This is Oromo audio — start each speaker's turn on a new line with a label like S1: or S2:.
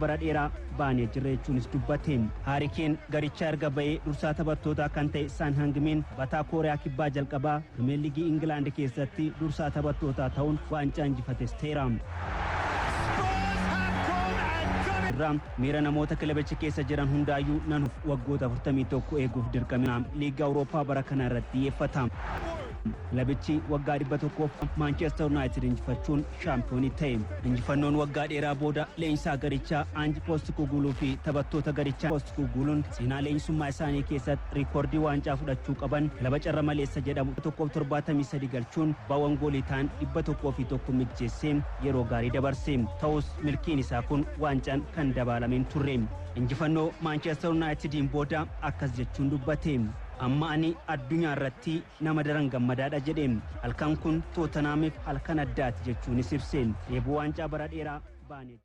S1: Bara dheeraa baanee jiraachuunis dubbateem. Harry Kane garicha erga ba'ee dursaa taphattoota kan ta'e Son Heung-min bataa Kooriyaa Kibbaa jalqabaa Pirimeer Liigii Ingilaand keessatti dursaa taphattootaa ta'uun waancaa injifates ta'eera. Miira namoota kilabicha keessa jiran hundaayyuu nanuuf waggoota 41 eeguuf dirqaminaan liiga Awurooppaa bara kana irratti xiyyeeffata. Kilabichi waggaa 100 Manchester United injifachuun shaampiyoonii ta'e. Injifannoon waggaa dheeraa booda leenjisaa garichaa Ange Postecoglou fi taphattoota garichaa Postecoglou'n seenaa leenjisummaa isaanii keessatti riikoordii waancaa fudhachuu qaban kilaba carra maleessa jedhamu 173 galchuun baawwan goolii ta'an 101 mijjeessee yeroo gaarii dabarse. Ta'us milkiin isaa kun waancaan kan dabalameen turre. Injifannoo Manchester Unitediin booda akkas jechuun dubbate. Amma ani addunyaa irratti nama daran gammadaadha jedhe. Halkan kun Tottenhamiif halkan addaati jechuunis ibse. Eeboo waancaa bara dheeraa baane.